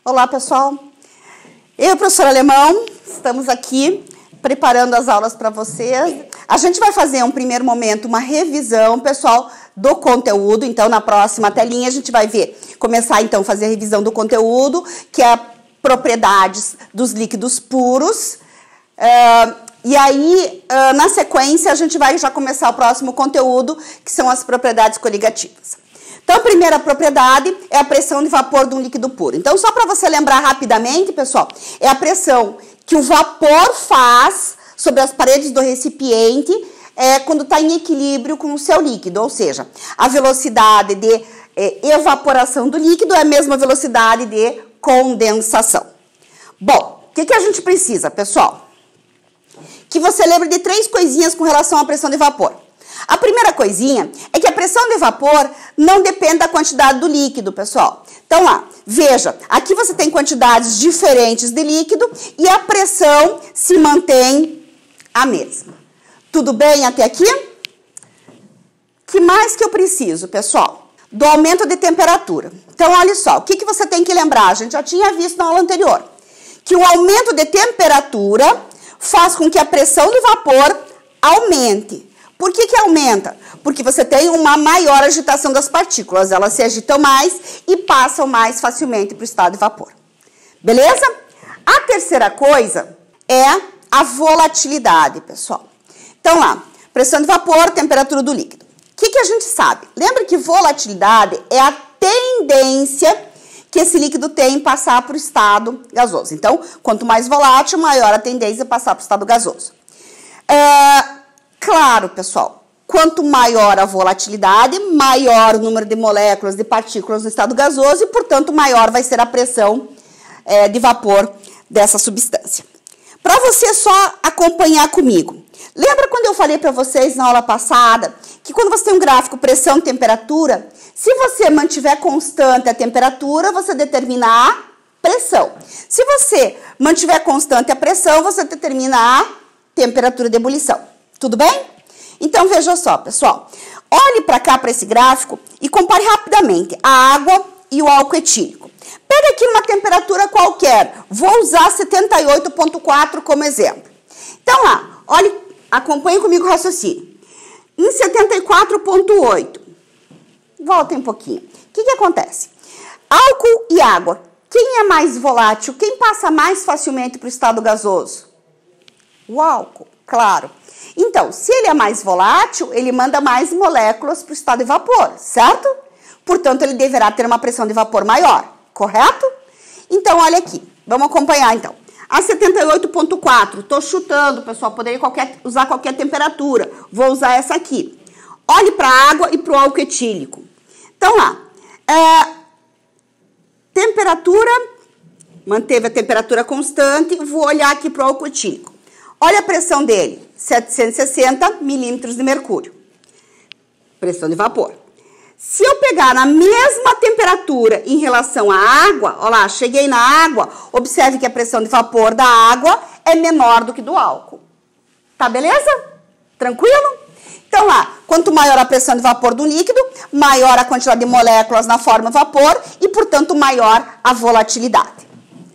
Olá, pessoal. Eu, professor Alemão, estamos aqui preparando as aulas para vocês. A gente vai fazer, em um primeiro momento, uma revisão, pessoal, do conteúdo. Então, na próxima telinha, a gente vai começar, então, a fazer a revisão do conteúdo, que é propriedades dos líquidos puros. E aí, na sequência, a gente vai já começar o próximo conteúdo, que são as propriedades coligativas. Então, a primeira propriedade é a pressão de vapor de um líquido puro. Então, só para você lembrar rapidamente, pessoal, é a pressão que o vapor faz sobre as paredes do recipiente quando está em equilíbrio com o seu líquido. Ou seja, a velocidade de evaporação do líquido é a mesma velocidade de condensação. Bom, o que a gente precisa, pessoal? Que você lembre de 3 coisinhas com relação à pressão de vapor. A primeira coisinha é que a pressão de vapor não depende da quantidade do líquido, pessoal. Então, lá, veja, aqui você tem quantidades diferentes de líquido e a pressão se mantém a mesma. Tudo bem até aqui? Que mais que eu preciso, pessoal? Do aumento de temperatura. Então, olha só, o que você tem que lembrar? A gente já tinha visto na aula anterior. Que o aumento de temperatura faz com que a pressão de vapor aumente. Por que aumenta? Porque você tem uma maior agitação das partículas. Elas se agitam mais e passam mais facilmente para o estado de vapor. Beleza? A terceira coisa é a volatilidade, pessoal. Então, lá, pressão de vapor, temperatura do líquido. O que a gente sabe? Lembra que volatilidade é a tendência que esse líquido tem em passar para o estado gasoso. Então, quanto mais volátil, maior a tendência a passar para o estado gasoso. Claro, pessoal, quanto maior a volatilidade, maior o número de moléculas, de partículas no estado gasoso e, portanto, maior vai ser a pressão de vapor dessa substância. Para você só acompanhar comigo, lembra quando eu falei para vocês na aula passada que quando você tem um gráfico pressão e temperatura, se você mantiver constante a temperatura, você determina a pressão. Se você mantiver constante a pressão, você determina a temperatura de ebulição. Tudo bem? Então, veja só, pessoal. Olhe para cá, para esse gráfico, e compare rapidamente a água e o álcool etílico. Pega aqui uma temperatura qualquer. Vou usar 78,4 como exemplo. Então, lá, olhe, acompanhe comigo o raciocínio. Em 74,8, voltem um pouquinho. O que acontece? Álcool e água. Quem é mais volátil? Quem passa mais facilmente para o estado gasoso? O álcool, claro. Então, se ele é mais volátil, ele manda mais moléculas para o estado de vapor, certo? Portanto, ele deverá ter uma pressão de vapor maior, correto? Então, olha aqui, vamos acompanhar então. A 78,4, estou chutando, pessoal, poderia usar qualquer temperatura, vou usar essa aqui. Olhe para a água e para o álcool etílico. Então, lá, temperatura, manteve a temperatura constante, vou olhar aqui para o álcool etílico. Olha a pressão dele, 760 milímetros de mercúrio. Pressão de vapor. Se eu pegar na mesma temperatura em relação à água, olha lá, cheguei na água, observe que a pressão de vapor da água é menor do que do álcool. Tá beleza? Tranquilo? Então lá, quanto maior a pressão de vapor do líquido, maior a quantidade de moléculas na forma vapor e, portanto, maior a volatilidade.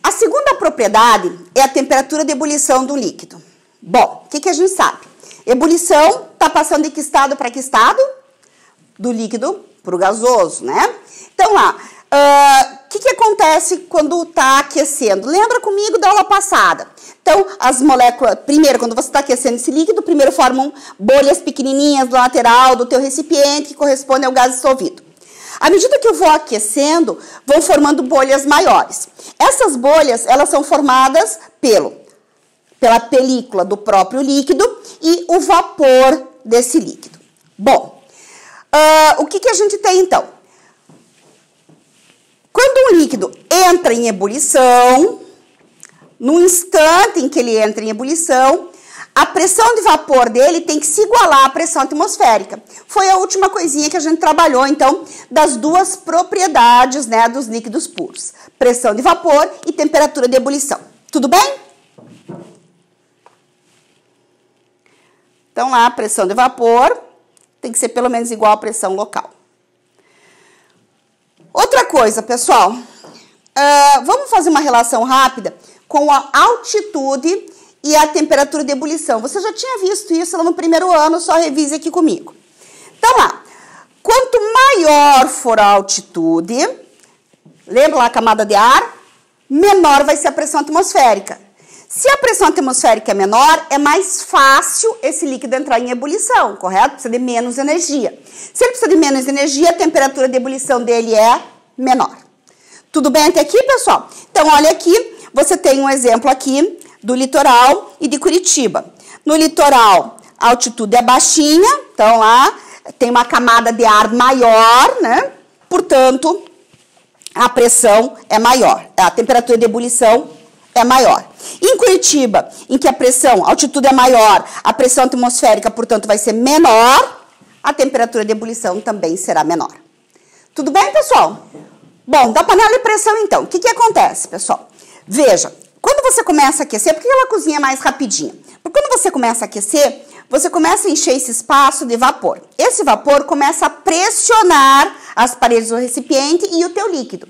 A segunda propriedade é a temperatura de ebulição do líquido. Bom, o que a gente sabe? Ebulição está passando de que estado para que estado? Do líquido para o gasoso, né? Então lá, o que acontece quando está aquecendo? Lembra comigo da aula passada? Então, as moléculas, primeiro, quando você está aquecendo esse líquido, primeiro formam bolhas pequenininhas na lateral do teu recipiente, que corresponde ao gás dissolvido. À medida que eu vou aquecendo, vão formando bolhas maiores. Essas bolhas, elas são formadas pela película do próprio líquido e o vapor desse líquido. Bom, o que a gente tem então? Quando um líquido entra em ebulição, no instante em que ele entra em ebulição, a pressão de vapor dele tem que se igualar à pressão atmosférica. Foi a última coisinha que a gente trabalhou, então, das duas propriedades, né, dos líquidos puros. Pressão de vapor e temperatura de ebulição. Tudo bem? Então, lá, a pressão de vapor tem que ser pelo menos igual à pressão local. Outra coisa, pessoal, vamos fazer uma relação rápida com a altitude e a temperatura de ebulição. Você já tinha visto isso lá no primeiro ano, só revise aqui comigo. Então, lá, quanto maior for a altitude, lembra lá a camada de ar? Menor vai ser a pressão atmosférica. Se a pressão atmosférica é menor, é mais fácil esse líquido entrar em ebulição, correto? Precisa de menos energia. Se ele precisa de menos energia, a temperatura de ebulição dele é menor. Tudo bem até aqui, pessoal? Então, olha aqui, você tem um exemplo aqui do litoral e de Curitiba. No litoral, a altitude é baixinha, então lá tem uma camada de ar maior, né? Portanto, a pressão é maior, a temperatura de ebulição é maior. Em Curitiba, em que a altitude é maior, a pressão atmosférica, portanto, vai ser menor, a temperatura de ebulição também será menor. Tudo bem, pessoal? Bom, da panela de pressão, então, o que acontece, pessoal? Veja, quando você começa a aquecer, por que ela cozinha mais rapidinho? Porque quando você começa a aquecer, você começa a encher esse espaço de vapor. Esse vapor começa a pressionar as paredes do recipiente e o teu líquido.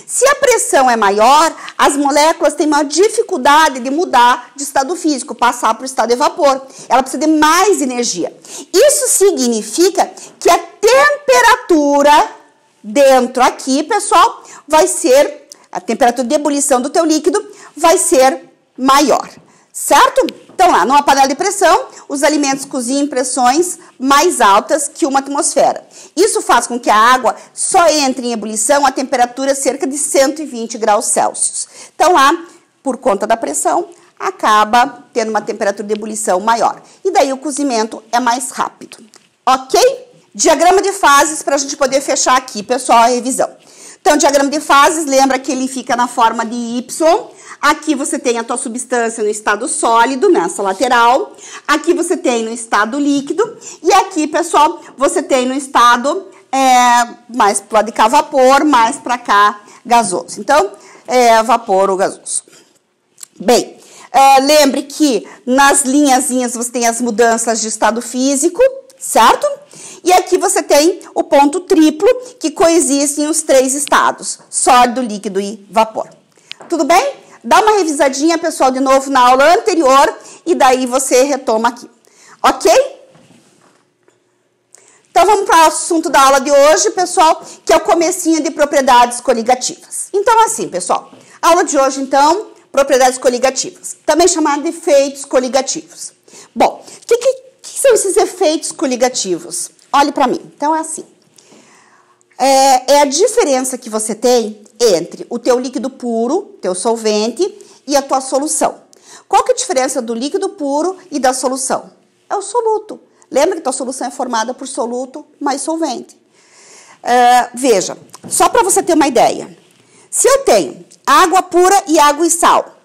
Se a pressão é maior, as moléculas têm uma dificuldade de mudar de estado físico, passar para o estado de vapor. Ela precisa de mais energia. Isso significa que a temperatura dentro aqui, pessoal, vai ser, a temperatura de ebulição do teu líquido vai ser maior, certo? Então, lá, numa panela de pressão, os alimentos cozinham em pressões mais altas que uma atmosfera. Isso faz com que a água só entre em ebulição a temperatura cerca de 120 graus Celsius. Então, lá, por conta da pressão, acaba tendo uma temperatura de ebulição maior. E daí o cozimento é mais rápido, ok? Diagrama de fases para a gente poder fechar aqui, pessoal, a revisão. Então, diagrama de fases, lembra que ele fica na forma de Y. Aqui você tem a tua substância no estado sólido, nessa lateral. Aqui você tem no estado líquido. E aqui, pessoal, você tem no estado mais para lado de cá vapor, mais para cá gasoso. Então, vapor ou gasoso. Bem, lembre que nas linhazinhas você tem as mudanças de estado físico, certo? E aqui você tem o ponto triplo, que coexistem os três estados, sólido, líquido e vapor. Tudo bem? Dá uma revisadinha, pessoal, de novo na aula anterior, e daí você retoma aqui. Ok? Então, vamos para o assunto da aula de hoje, pessoal, que é o comecinho de propriedades coligativas. Então, assim, pessoal, a aula de hoje, então, propriedades coligativas, também chamada de efeitos coligativos. Bom, o que são esses efeitos coligativos? Olhe para mim. Então, é assim. É a diferença que você tem entre o teu líquido puro, teu solvente, e a tua solução. Qual que é a diferença do líquido puro e da solução? É o soluto. Lembra que tua solução é formada por soluto mais solvente. Veja, só para você ter uma ideia. Se eu tenho água pura e água e sal,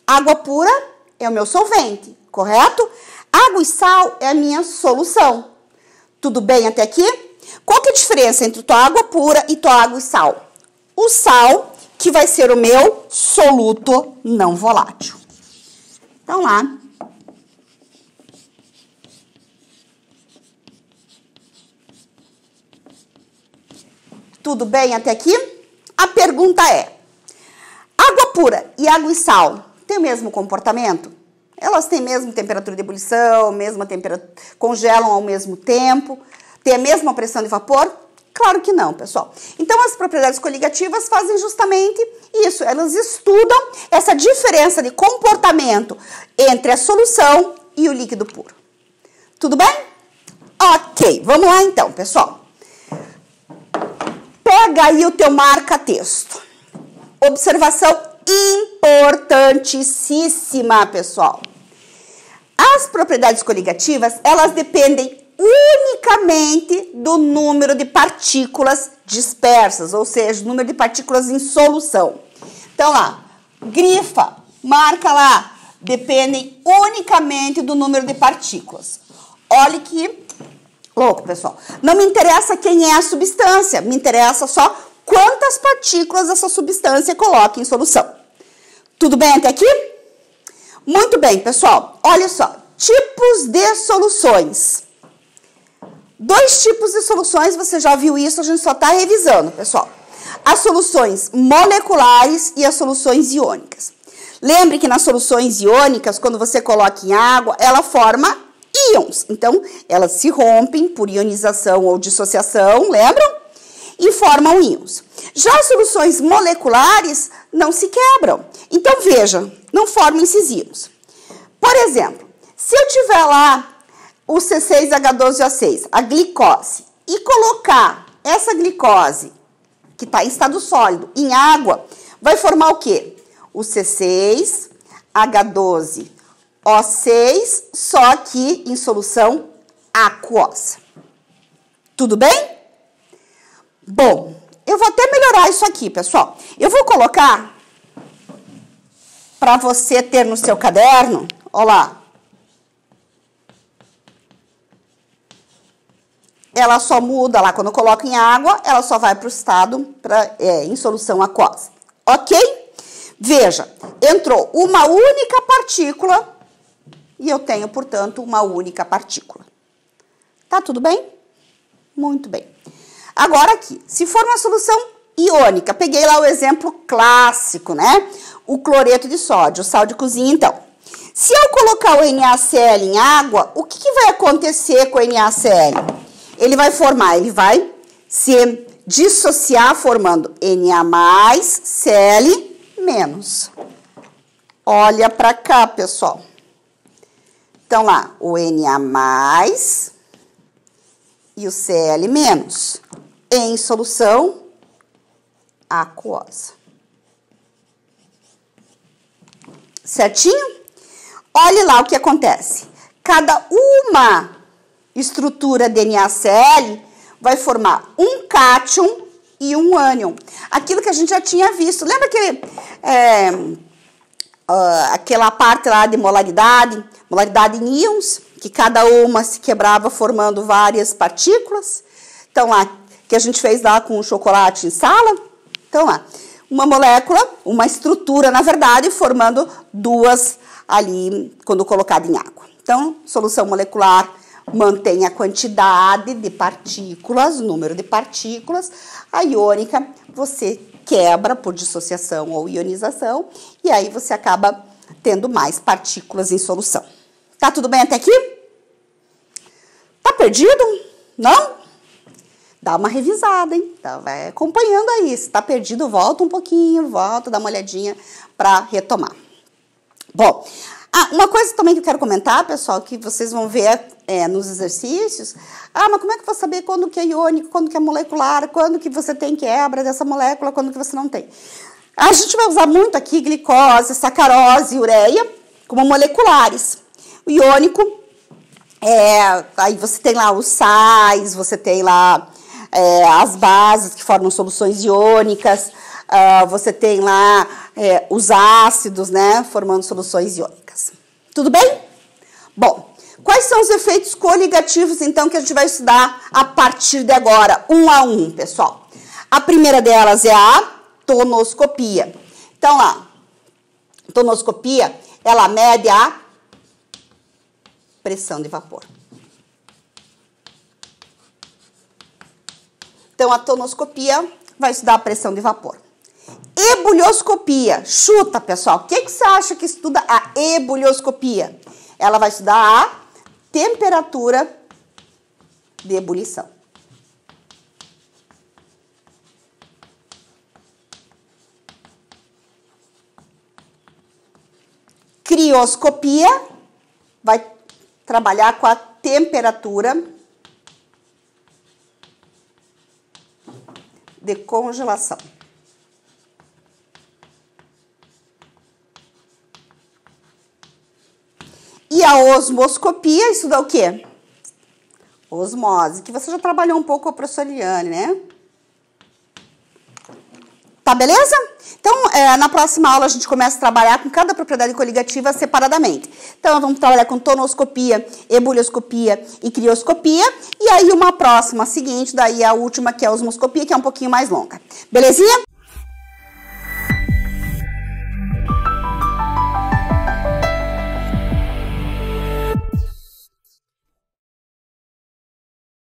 água pura é o meu solvente, correto? Água e sal é a minha solução. Tudo bem até aqui? Qual que é a diferença entre tua água pura e tua água e sal? O sal, que vai ser o meu soluto não volátil. Então, lá. Tudo bem até aqui? A pergunta é, água pura e água e sal têm o mesmo comportamento? Elas têm a mesma temperatura de ebulição, mesma temperatura, congelam ao mesmo tempo, têm a mesma pressão de vapor? Claro que não, pessoal. Então, as propriedades coligativas fazem justamente isso. Elas estudam essa diferença de comportamento entre a solução e o líquido puro. Tudo bem? Ok, vamos lá então, pessoal. Pega aí o teu marca-texto. Observação importantíssima, pessoal. As propriedades coligativas, elas dependem unicamente do número de partículas dispersas, ou seja, número de partículas em solução. Então, lá, grifa, marca lá, dependem unicamente do número de partículas. Olha que louco, pessoal. Não me interessa quem é a substância, me interessa só quantas partículas essa substância coloca em solução. Tudo bem até aqui? Muito bem, pessoal. Olha só, tipos de soluções. Dois tipos de soluções, você já viu isso, a gente só está revisando, pessoal. as soluções moleculares e as soluções iônicas. Lembre que nas soluções iônicas, quando você coloca em água, ela forma íons. Então, elas se rompem por ionização ou dissociação, lembram? E formam íons. Já as soluções moleculares não se quebram. Então, veja, não formam esses íons. Por exemplo, se eu tiver lá o C6H12O6, a glicose, e colocar essa glicose, que está em estado sólido, em água, vai formar o quê? O C6H12O6, só que em solução aquosa. Tudo bem? Bom, eu vou até melhorar isso aqui, pessoal. Eu vou colocar, para você ter no seu caderno, olha lá. Ela só muda lá, quando eu coloco em água, ela só vai para o estado em solução aquosa. Ok? Veja, entrou uma única partícula e eu tenho, portanto, uma única partícula. Tá tudo bem? Muito bem. Agora aqui, se for uma solução iônica, peguei lá o exemplo clássico, né? O cloreto de sódio, o sal de cozinha, então. Se eu colocar o NaCl em água, o que vai acontecer com o NaCl? Ele vai se dissociar formando Na+, Cl-. Olha para cá, pessoal. Então, lá, o Na+, e o Cl- em solução aquosa. Certinho? Olhe lá o que acontece. Cada uma estrutura de NaCl vai formar um cátion e um ânion. Aquilo que a gente já tinha visto. Lembra que aquela parte lá de molaridade em íons, que cada uma se quebrava formando várias partículas? Então, lá, que a gente fez lá com o chocolate em sala. Então, lá, uma molécula, uma estrutura, na verdade, formando duas ali, quando colocada em água. Então, solução molecular mantém a quantidade de partículas, o número de partículas. A iônica, você quebra por dissociação ou ionização, e aí você acaba tendo mais partículas em solução. Tá tudo bem até aqui? Tá perdido? Não? Dá uma revisada, hein? Tá, vai acompanhando aí. Se tá perdido, volta um pouquinho, volta, dá uma olhadinha para retomar. Bom, uma coisa também que eu quero comentar, pessoal, que vocês vão ver nos exercícios. Mas como é que eu vou saber quando que é iônico, quando que é molecular, quando que você tem quebra dessa molécula, quando que você não tem? A gente vai usar muito aqui glicose, sacarose, ureia, como moleculares. O iônico, aí você tem lá os sais, você tem lá as bases que formam soluções iônicas, você tem lá os ácidos, né, formando soluções iônicas. Tudo bem? Bom, quais são os efeitos coligativos, então, que a gente vai estudar a partir de agora, um a um, pessoal? A primeira delas é a tonoscopia. Então, lá, tonoscopia, ela mede a pressão de vapor. Então, a tonoscopia vai estudar a pressão de vapor. Ebulioscopia. Chuta, pessoal. O que você acha que estuda a ebulioscopia? Ela vai estudar a temperatura de ebulição. Crioscopia vai trabalhar com a temperatura de congelação. E a osmoscopia estuda o quê? Osmose, que você já trabalhou um pouco com a professora Eliane, né? Tá, beleza? Então, na próxima aula a gente começa a trabalhar com cada propriedade coligativa separadamente. Então, vamos trabalhar com tonoscopia, ebulioscopia e crioscopia. E aí, uma próxima seguinte, daí a última, que é a osmoscopia, que é um pouquinho mais longa. Belezinha?